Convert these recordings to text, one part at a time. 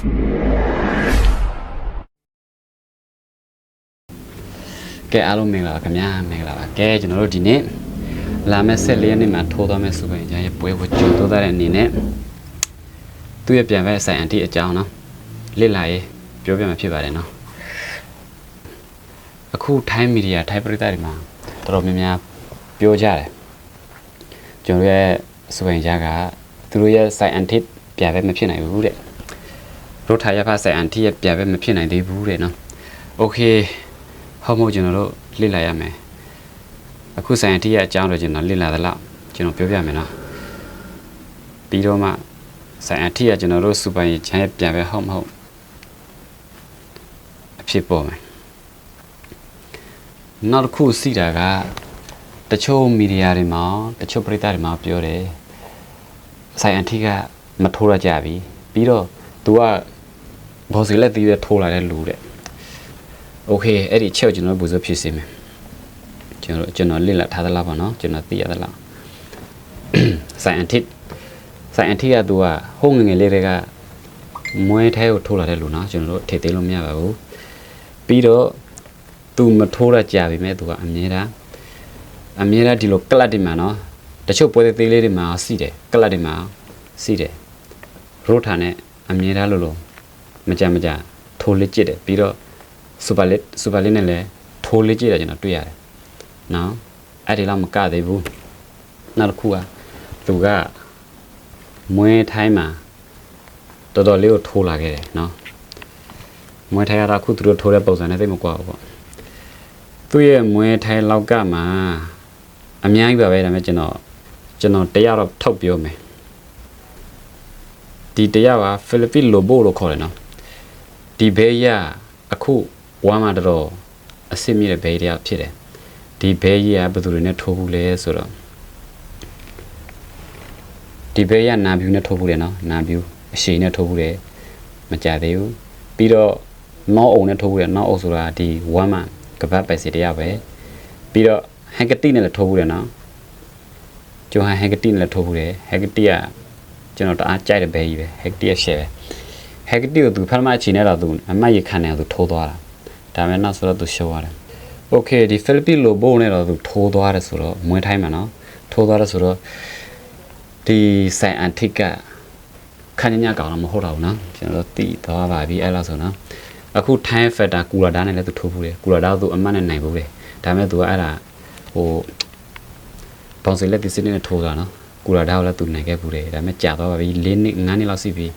ကဲအားလုံးမင်္ဂလာပါခင်ဗျာမင်္ဂလာပါကဲကျွန်တော်တို့ဒီနေ့လာမယ့်14ရက်နေ့မှာထိုးသွားမယ့်စူပါဂျန်ရဲ့ပွဲကိုကြိုတိုးသားတဲ့အနေနဲ့သူ့ရဲ့ပြန်ပဲဆိုင်အန်တီအကြောင်းနော်လစ်လာရေးပြောပြမှာဖြစ်ပါတယ်နော်အခုထိုင်းမီဒီယာထိုင်းပရိသတ်တွေမှာတော်တော်များများပြောကြတယ်ကျွန်တော်ရဲ့စူပါဂျန်ကသူတို့ရဲ့ဆိုင်အန်တီပြန်ပဲမဖြစ်နိုင်ဘူးတဲ့ရိုထာရဖဆိုင်အန်တီရဲ့ပြန်ပဲမဖြစ်နိုင်သေးဘူးတဲ့နော်โอเคဟောမို့ကျွန်တော်တို့လေ့လာရမယ်အခုဆိုင်အန်တီရဲ့အကြောင်းတော့ကျွန်တော်လေ့လာသလားကျွန်တော်ပြောပြမယ်နော်ပြီးတော့မှဆိုင်အန်တီကကျွန်တော်တို့စူပါဂျန်ရဲ့ပြန်ပဲဟုတ်မဟုတ်အဖြစ်ပေါ်မယ်နောက်တစ်ခုစီတာကတချို့မီဒီယာတွေမှာတချို့ပရိသတ်တွေမှာပြောတယ်ဆိုင်အန်တီကမထိုးရကြပြီပြီးတော့ तू ကဘောစီလက်သေးပဲထိုးလာတဲ့လူတဲ့โอเคအဲ့ဒီချက်ကျွန်တော်ဘူဇဖြစ်စီမယ်ကျွန်တော်လစ်လာထားသလားပေါ့နော်ကျွန်တော်သိရသလားဆိုင်အန်တီက तू ကဟိုးငငယ်လေးတွေကမွဲထဲကိုထိုးလာတဲ့လူနော်ကျွန်တော်တို့ထိသိလို့မရပါဘူးပြီးတော့ तू မထိုးရကြပြီမဲ့ तू ကအမြဲတမ်းဒီလိုကလတ်တွေမှာနော်တချို့ပွဲသေးလေးတွေမှာစီးတယ်ကလတ်တွေမှာစီးတယ်ရိုထာနဲ့အမြဲတမ်းလို့မကြထိုးလက်ကျစ်တယ်ပြီးတော့စူပါလက်နဲ့လည်းထိုးလက်ကျစ်တာကျွန်တော်တွေ့ရတယ်နော်အဲ့ဒီလောက်မကသေးဘူးနောက်တစ်ခုကသူကမွေးထိုင်းမှာတော်တော်လေးကိုထိုးလာခဲ့တယ်နော်မွေးထိုင်းကတော့ခုသူတို့ထိုးတဲ့ပုံစံနဲ့သိမကွာဘူးပေါ့သူ့ရဲ့မွေးထိုင်းလောက်ကမှာအများကြီးပါပဲဒါပေမဲ့ကျွန်တော်တရားတော့ထုတ်ပြောမယ်ဒီတရားကဖိလစ်ပင်းလိုဘိုလို့ခေါ်တယ်နော်ဒီဘေးရအခုဝမ်းမှာတော့အစစ်မြင့်တဲ့ဘေးတရားဖြစ်တယ်ဒီဘေးကြီးကဘယ်သူတွေနဲ့ထိုးဘူးလဲဆိုတော့ဒီဘေးရနာဗျူနဲ့ထိုးဘူးလေနော်နာဗျူအရှိန်နဲ့ထိုးဘူးလေမကြသေးဘူးပြီးတော့နောက်အုံနဲ့ထိုးဘူးလေနောက်အုပ်ဆိုတာဒီဝမ်းမှာကပတ်ပဲစီတရားပဲပြီးတော့ဟန်ကတိနဲ့လည်းထိုးဘူးလေနော်ကျိုးဟန်ကတိနဲ့လည်းထိုးဘူးလေဟန်ကတိကကျွန်တော်တအားကြိုက်တဲ့ဘေးကြီးပဲဟန်ကတိရဲ့ရှယ်ပဲဟန်ကတိကိုသူဖမ်းမအချိန်နဲ့တော့သူအမတ်ရခံနေသူထိုးသွားတာဒါမဲ့နောက်ဆိုတော့သူရှော့ရတယ်โอเคဒီဖိလစ်ပင်းလိုဘိုးနဲ့တော့သူထိုးသွားတယ်ဆိုတော့မွေးထိုင်းမှာနော်ထိုးသွားတယ်ဆိုတော့ဒီဆိုင်အန်တီကခဏညကောင်တော့မဟုတ်တော့ဘူးနော်ကျွန်တော်တို့တည်သွားပါပြီအဲ့လိုဆိုနော်အခုထိုင်းဖက်တာကူလာဒါနဲ့လည်းသူထိုးဘူးတယ်ကူလာဒါသူအမတ်နဲ့နိုင်ဘူးတယ်ဒါမဲ့သူကအဲ့ဒါဟိုပေါင်စလက်ဒီစင်းနဲ့ထိုးတာနော်ကူလာဒါကိုလည်းသူနိုင်ခဲ့ဘူးတယ်ဒါမဲ့ကြာသွားပါပြီ၄နှစ်၅နှစ်လောက်ရှိပြီ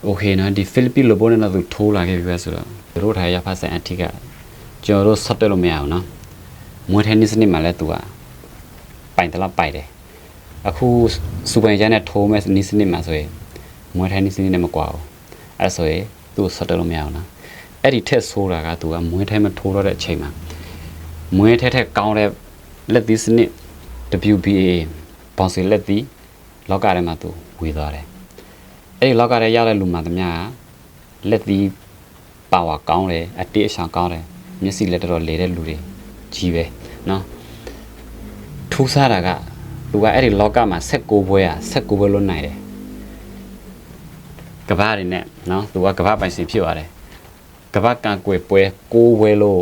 โอเคနော်ဒီဖိလစ်ပင်းလိုဘိုးနဲ့တော့သူထိုးလာခဲ့ပြီပဲဆိုတော့တို့ထားရဖတ်ဆိုင်အထက်ကကျွန်တော်တို့ဆက်တက်လို့မရအောင်နော်မွေးထဲနစ်စနစ်မှာလည်းသူကပိုင်တလားပိုင်တယ်အခုစူပါဂျန်နဲ့ထိုးမဲ့နစ်စနစ်မှာဆိုရင်မွေးထဲနစ်စနစ်နဲ့မကွာဘူးအဲ့ဆိုရင်သူ့ဆက်တက်လို့မရအောင်နော်အဲ့ဒီထက်ဆိုးတာကသူကမွေးထဲမထိုးတော့တဲ့အချိန်မှာမွေးထဲကောင်းတဲ့လက်သီးစနစ် WBA ဘောင်စီလက်သီးလောက်ကထဲမှာသူဝေသွားတယ်အဲ့ဒီလောက်ကထဲရောက်တဲ့လူမှတမလက်သီးပါဝါကောင်းတယ်အတေးအဆောင်ကောင်းတယ်မျက်စိလက်တော်လေတဲ့လူတွေကြီးပဲနော်ထူးဆန်းတာကသူကအဲ့ဒီလောကမှာ16ပွဲလွတ်နိုင်တယ်ကဘာတွေနဲ့နော်သူကကဘာပိုင်ရှင်ဖြစ်သွားတယ်ကဘာကန်ကွယ်ပွဲ6ပွဲလို့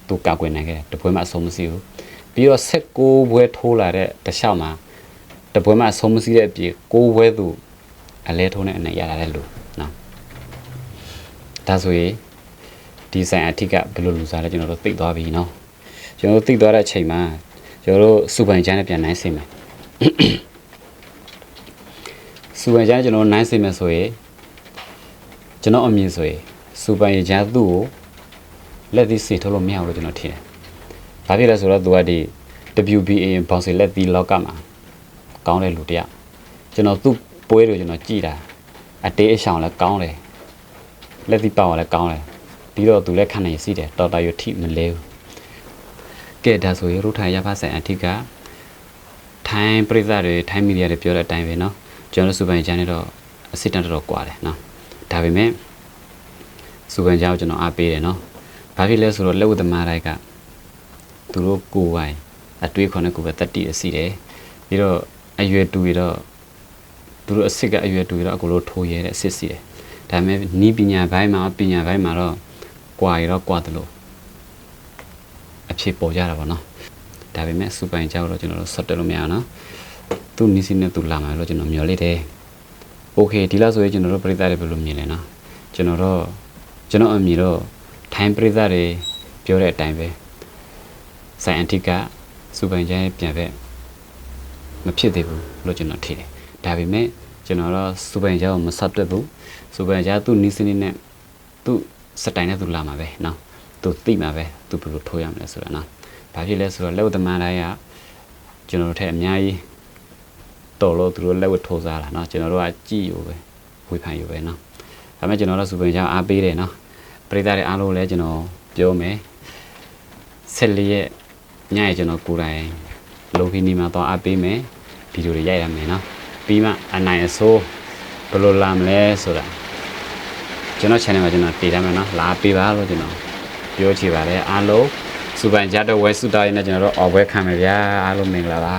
သူကန်ကွယ်နိုင်ခဲ့တယ်တပွဲမှအဆုံးမရှိဘူးပြီးတော့16ပွဲထိုးလာတဲ့တခြားမှာတပွဲမှအဆုံးမရှိတဲ့အပြင်6ပွဲသူအလဲထိုးနဲ့အနေရလာတဲ့လူနော်ဒါဆိုရင်ဒီဆိုင်အထက်ကဘယ်လိုလူစားလဲကျွန်တော်တို့သိသွားပြီเนาะကျွန်တော်တို့သိသွားတဲ့အချိန်မှာကျွန်တော်တို့စူပိုင်ချမ်းနဲ့ပြန်နိုင်စင်မယ်စူပိုင်ချမ်းကျွန်တော်နိုင်စင်မယ်ဆိုရင်ကျွန်တော်အမြင်ဆိုရင်စူပိုင်ချမ်းသူ့ကိုလက်သီးစီထုတ်လို့မရဘူးလို့ကျွန်တော်ထင်တယ်။ဘာဖြစ်လဲဆိုတော့သူကဒီ WBA ဘောင်စီလက်သီးလောကမှာကောင်းတဲ့လူတယောက်ကျွန်တော်သူ့ပွဲတွေကျွန်တော်ကြည်တာအတေးအဆောင်လည်းကောင်းတယ်လက်သီးပေါက်လည်းကောင်းတယ်ပြီးတော့သူလည်းခံနိုင်စီးတယ်တော်တော်ရထိမလဲဘူးကဲဒါဆိုရင်ရိုထာရဖတ်ဆိုင်အထက်ကထိုင်းပရိသတ်တွေထိုင်းမီဒီယာတွေပြောတဲ့အတိုင်းပဲเนาะကျွန်တော်စူပိုင်ချန်နဲ့တော့အစစ်တမ်းတော်ကွာတယ်เนาะဒါပေမဲ့စူပိုင်ချန်ကိုကျွန်တော်အားပေးတယ်เนาะဘာဖြစ်လဲဆိုတော့လက်ဝတ်သမားတွေကသူတို့ကိုယ်ပိုင်အတွေးခေါ်နဲ့ကိုယ်ပဲတက်တည်စီတယ်ပြီးတော့အရွယ်တူရတော့ သူတို့အစ်စ်ကအရွယ်တူတော့အကုန်လုံးထိုးရဲတဲ့အစ်စ်စီတယ်ဒါပေမဲ့နီးပညာဘိုင်းမှာတော့ကွာရတော့ကွာတယ်လို့အဖြစ်ပေါ်ကြတာပေါ့နော်ဒါပေမဲ့စူပိုင်ကြောက်တော့ကျွန်တော်တို့ဆက်တက်လို့မရအောင်နော်သူနီးစီနဲ့သူလာမှာလို့ကျွန်တော်မျှော်လင့်တယ်โอเคဒီလောက်ဆိုရင်ကျွန်တော်တို့ပရိသတ်တွေဘယ်လိုမြင်လဲနော်ကျွန်တော်အမြင်တော့ထိုင်းပရိသတ်တွေပြောတဲ့အတိုင်းပဲဆိုင်အန်တီကစူပိုင်ကျန်းပြန်ပဲမဖြစ်သေးဘူးလို့ကျွန်တော်ထင်တယ်ဒါပေမဲ့ကျွန်တော်တော့စူပိုင်ကျန်းကိုမဆက်တွက်ဘူးစူပိုင်ကျန်းသူ့နီးစနစ်နဲ့သူ့စတိုင်နဲ့သူလာမှာပဲနော်သူသိမှာပဲသူဘယ်လိုထိုးရမလဲဆိုတာနော်ဘာဖြစ်လဲဆိုတော့လက်ဝတ်သမားတိုင်းကကျွန်တော်တို့ထက်အများကြီးတော်လို့သူတို့လက်ဝတ်ထိုးစားတာနော်ကျွန်တော်တို့ကကြည့်ယူပဲဝေဖန်ယူပဲနော်ဒါပေမဲ့ကျွန်တော်တို့စူပိုင်ကျန်းအားပေးတယ်နော်ပရိသတ်တွေအားလုံးလည်းကျွန်တော်ပြောမယ်14ရက်ညရဲ့ကျွန်တော်ကိုယ်တိုင်လုံခင်းဒီမှာတော့အားပေးမယ်ဗီဒီယိုတွေရိုက်ရမယ်နော်ပြီးမှအနိုင်အဆိုးဘယ်လိုလာမလဲဆိုတာကျွန်တော် channel မှာကျွန်တော်တည်ထားမယ်နော်လာပေးပါလို့ကျွန်တော်ပြောချင်ပါတယ်အားလုံးစူပိုင်ကျန်းတော့ဝဲစုတောင်းရင်းနဲ့ကျွန်တော်တို့အော်ပွဲခံမယ်ဗျာအားလုံးမင်္ဂလာပါ